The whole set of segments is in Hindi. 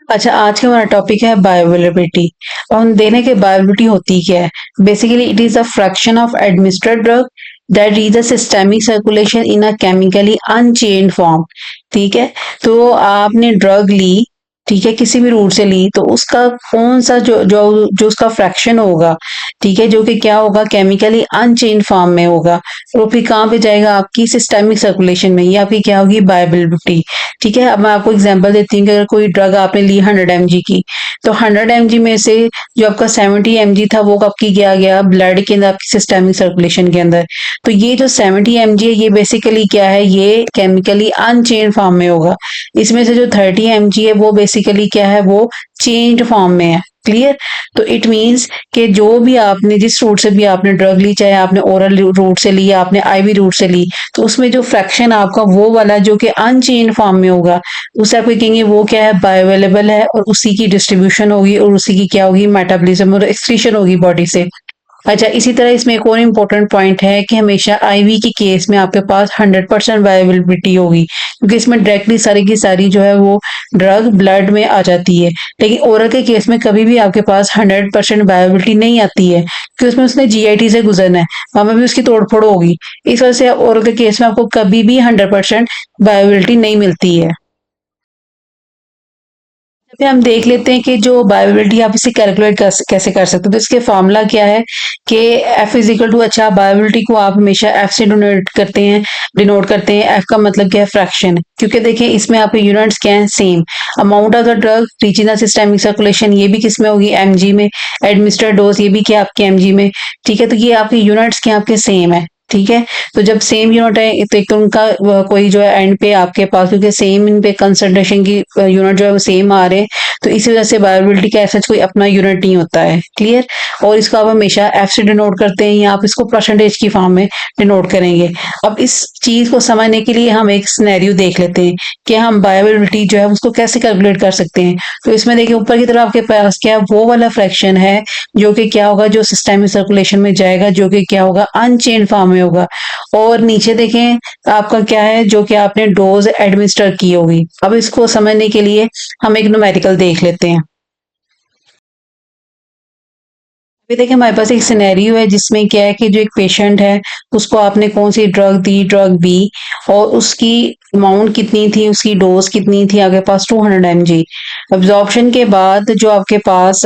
अच्छा, आज का हमारा टॉपिक है बायोअवेलेबिलिटी। और हम देखें कि बायोअवेलेबिलिटी होती क्या है। Basically it is a fraction of administered drug that reach the systemic circulation in a chemically unchained form. ठीक है। तो आपने ड्रग ली, ठीक है, किसी भी रूट से ली, तो उसका कौन सा जो जो जो उसका फ्रैक्शन होगा, ठीक है, जो कि क्या होगा, केमिकली अनचेन्ड फॉर्म में होगा। वो फिर कहाँ पे जाएगा, आपकी सिस्टेमिक सर्कुलेशन में, या फिर क्या होगी, बायोअवेलेबिलिटी। ठीक है। अब मैं आपको एग्जांपल देती हूँ कि अगर कोई ड्रग आपने ली 100 mg की, तो 100 mg में से जो आपका 70 mg था वो आपकी गया गया ब्लड के अंदर, आपकी सिस्टेमिक सर्कुलेशन के अंदर। तो ये जो 70 mg है, ये बेसिकली क्या है, ये केमिकली अनचेंज फॉर्म में होगा। इसमें से जो 30 mg है वो बेसिकली क्या है, वो चेंज फॉर्म में है। क्लियर। तो इट मीन्स कि जो भी आपने, जिस रूट से भी आपने ड्रग ली, चाहे आपने ओरल रूट से ली या आपने आईवी रूट से ली, तो उसमें जो फ्रैक्शन आपका वो वाला जो कि अनचेंज फॉर्म में होगा, उसे आप कहेंगे वो क्या है, बायोअवेलेबल है, और उसी की डिस्ट्रीब्यूशन होगी और उसी की क्या होगी, मेटाबॉलिज्म और एक्सक्रीशन होगी बॉडी से। अच्छा, इसी तरह इसमें एक और इम्पोर्टेंट पॉइंट है कि हमेशा आईवी के केस में आपके पास 100% बायोअवेलेबिलिटी होगी, क्योंकि इसमें डायरेक्टली सारी की सारी जो है वो ड्रग ब्लड में आ जाती है। लेकिन ओरल के केस में कभी भी आपके पास 100% बायोअवेलेबिलिटी नहीं आती है, क्योंकि उसमें उसने जीआईटी से गुजरना है, वहां पर भी उसकी तोड़फोड़ होगी। इस वजह से ओरल के केस में आपको कभी भी 100% बायोअवेलेबिलिटी नहीं मिलती है। पे हम देख लेते हैं कि जो बायोबिलिटी आप इसे कैलकुलेट कैसे कर सकते हो। तो इसके फॉर्मूला क्या है कि एफ इज इक्वल टू, अच्छा, बायोबिलिटी को आप हमेशा एफ से डिनोट करते हैं। एफ का मतलब क्या है, फ्रैक्शन। क्योंकि देखिए इसमें आपके यूनिट्स क्या है, same. Amount of the drug reaching the systemic circulation, ये भी किस में होगी, एमजी में। एडमिनिस्टर्ड डोज, ये भी क्या आपके एमजी में। ठीक है। तो ये आपके यूनिट्स क्या आपके सेम है। ठीक है। तो जब सेम यूनिट है तो एक तो उनका कोई जो है एंड पे आपके पास, क्योंकि सेम इन पे कंसंट्रेशन की यूनिट जो है वो सेम आ रहे हैं, तो इसी वजह से बायोबिलिटी का ऐसा कोई अपना यूनिट नहीं होता है। क्लियर। और इसको आप हमेशा एफ से डिनोट करते हैं, या आप इसको परसेंटेज की फॉर्म में डिनोट करेंगे। अब इस चीज को समझने के लिए हम एक सिनेरियो देख लेते हैं कि हम बायोबिलिटी जो है उसको कैसे कैलकुलेट कर सकते हैं। तो इसमें देखिए ऊपर की तरफ आपके पास क्या है, वो वाला फ्रैक्शन है जो कि क्या होगा, जो सिस्टेमिक सर्कुलेशन में जाएगा, जो कि क्या होगा, अनचेंज फॉर्म में होगा। और नीचे देखें आपका क्या है, जो कि आपने डोज एडमिनिस्टर की होगी। अब इसको समझने के लिए हम एक न्यूमेरिकल देख लेते हैं। अभी देखिए हमारे पास एक सिनेरियो है जिसमें क्या है कि जो एक पेशेंट है, उसको आपने कौन सी ड्रग दी, ड्रग बी, और उसकी अमाउंट कितनी थी, उसकी डोज कितनी थी, आपके पास 200 mg। अब्जॉर्प्शन के बाद जो आपके पास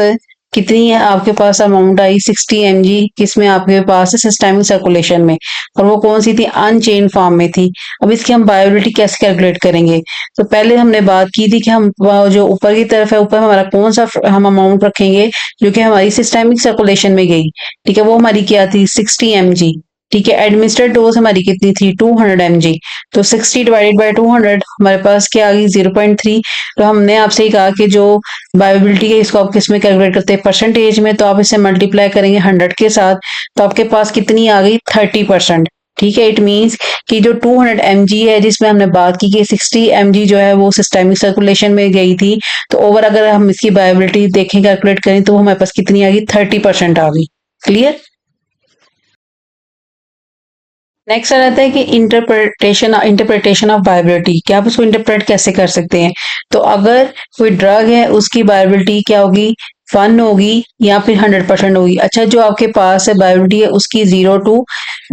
कितनी है, आपके पास अमाउंट आई 60 mg, किसमें आपके पास सिस्टेमिक सर्कुलेशन में, और वो कौन सी थी, अनचेन फॉर्म में थी। अब इसकी हम बायोबिलिटी कैसे कैलकुलेट करेंगे। तो पहले हमने बात की थी कि हम जो ऊपर की तरफ है, ऊपर हमारा कौन सा हम अमाउंट रखेंगे जो कि हमारी सिस्टेमिक सर्कुलेशन में गई। ठीक है। वो हमारी क्या थी, 60 mg। ठीक है। एडमिनिस्ट्रेड डोज हमारी कितनी थी, 200 mg। तो 60 डिवाइडेड बाय 200 हमारे पास क्या आ गई, 0.3। तो हमने आपसे ही कहा कि जो बायोबिलिटी है इसको आप किस में कैलकुलेट करते हैं, परसेंटेज में। तो आप इसे मल्टीप्लाई करेंगे 100 के साथ, तो आपके पास कितनी आ गई, 30%। ठीक है। इट मीन्स कि जो 200 mg है, जिसमें हमने बात की कि 60 mg जो है वो सिस्टेमिक सर्कुलेशन में गई थी, तो ओवर अगर हम इसकी बायोबिलिटी देखें, कैलकुलेट करें, तो हमारे पास कितनी आ गई, 30% आ गई। क्लियर। नेक्स्ट आ जाता है कि इंटरप्रिटेशन ऑफ बायोबिलिटी, क्या आप उसको इंटरप्रेट कैसे कर सकते हैं। तो अगर कोई ड्रग है, उसकी बायोबिलिटी क्या होगी, 1 होगी या फिर 100% होगी। अच्छा, जो आपके पास है बायोबिलिटी है, उसकी 0 to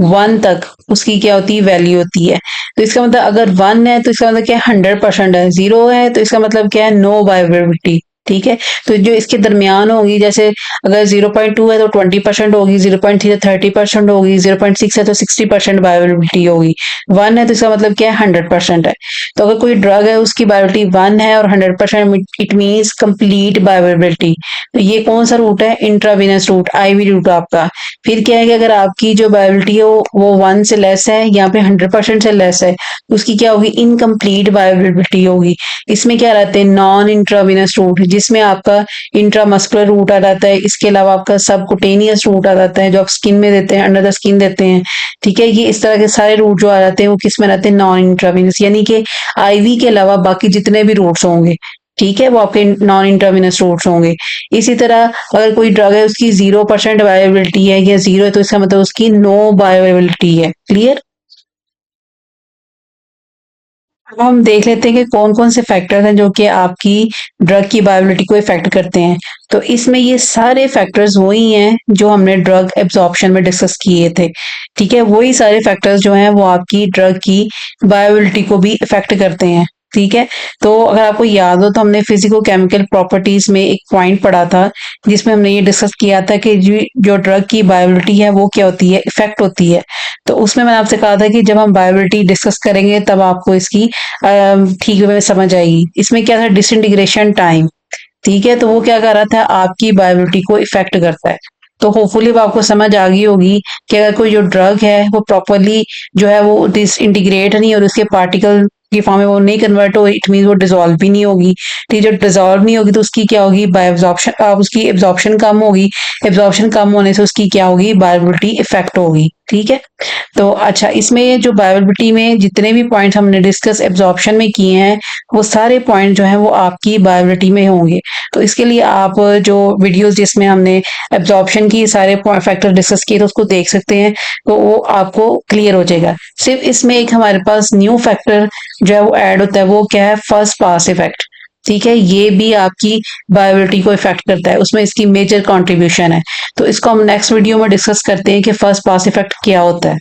1 तक उसकी क्या होती है, वैल्यू होती है। तो इसका मतलब अगर 1 है तो इसका मतलब क्या है, 100% है। 0 है तो इसका मतलब क्या है, नो बायोबिलिटी। ठीक है। तो जो इसके दरमियान होगी, जैसे अगर 0.2 है तो 20% होगी, 0.3 है 30% होगी, 0.6 है तो 60% बायोबिलिटी होगी, 1 है तो इसका मतलब क्या है, 100% है। तो अगर कोई ड्रग है, उसकी बायोबिलिटी 1 है और 100%, इट मीन्स कंप्लीट बायोबिलिटी। तो ये कौन सा रूट है, इंट्रावीनस रूट, आईवी रूट आपका। फिर क्या है कि अगर आपकी जो बायोबिलिटी है वो 1 से लेस है या फिर 100% से लेस है, तो उसकी क्या होगी, इनकम्प्लीट बायोबिलिटी होगी। इसमें क्या रहते हैं, नॉन इंट्रावीनस रूट, जिसमें आपका इंट्रामस्कुलर रूट आ जाता है। इसके अलावा आपका सबकुटेनियस रूट आ जाता है, जो आप स्किन में देते हैं, अंडर द स्किन देते हैं। ठीक है। ये इस तरह के सारे रूट जो आ जाते हैं वो किस में रहते हैं, नॉन इंट्रावीनस, यानी कि आईवी के अलावा बाकी जितने भी रूट्स होंगे, ठीक है, वो आपके नॉन इंट्रावीनस रूट्स होंगे। इसी तरह अगर कोई ड्रग है, उसकी 0% बायोबिलिटी है या 0 है, तो इसका मतलब उसकी नो बायोबिलिटी है। क्लियर। अब हम देख लेते हैं कि कौन कौन से फैक्टर्स हैं जो कि आपकी ड्रग की बायोबिलिटी को इफेक्ट करते हैं। तो इसमें ये सारे फैक्टर्स वही हैं जो हमने ड्रग एब्जॉर्प्शन में डिस्कस किए थे। ठीक है, वही सारे फैक्टर्स जो हैं वो आपकी ड्रग की बायोबिलिटी को भी इफेक्ट करते हैं। ठीक है, तो अगर आपको याद हो तो हमने फिजिको केमिकल प्रॉपर्टीज में एक पॉइंट पढ़ा था जिसमें हमने ये डिस्कस किया था कि जो ड्रग की बायोबिलिटी है वो क्या होती है, इफेक्ट होती है। तो उसमें मैंने आपसे कहा था कि जब हम बायोबिलिटी डिस्कस करेंगे तब आपको इसकी ठीक वे में समझ आएगी। इसमें क्या था, डिसइंटीग्रेशन टाइम। ठीक है, तो वो क्या कर रहा था, आपकी बायोबिलिटी को इफेक्ट करता है। तो होपफुली वो आपको समझ आ गई होगी कि अगर कोई जो ड्रग है वो प्रॉपरली जो है वो डिसइंटीग्रेट नहीं और उसके पार्टिकल की फॉर्म में वो नहीं कन्वर्ट हो, इट मीन वो डिसॉल्व भी नहीं होगी। ठीक है, जब डिसॉल्व नहीं होगी तो उसकी क्या होगी, बायो एब्जॉर्प्शन, उसकी एब्जॉर्प्शन कम होगी। एब्जॉर्प्शन कम होने से उसकी क्या होगी, बायोबिलिटी इफेक्ट होगी। ठीक है, तो अच्छा, इसमें जो बायोबिलिटी में जितने भी पॉइंट्स हमने डिस्कस एब्जॉर्प्शन में किए हैं वो सारे पॉइंट जो हैं वो आपकी बायोबिलिटी में होंगे। तो इसके लिए आप जो वीडियोस जिसमें हमने एब्जॉर्प्शन की सारे फैक्टर डिस्कस किए तो उसको देख सकते हैं, तो वो आपको क्लियर हो जाएगा। सिर्फ इसमें एक हमारे पास न्यू फैक्टर जो है वो ऐड होता है, वो क्या है, फर्स्ट पास इफेक्ट। ठीक है, ये भी आपकी बायोबिलिटी को इफेक्ट करता है, उसमें इसकी मेजर कंट्रीब्यूशन है। तो इसको हम नेक्स्ट वीडियो में डिस्कस करते हैं कि फर्स्ट पास इफेक्ट क्या होता है।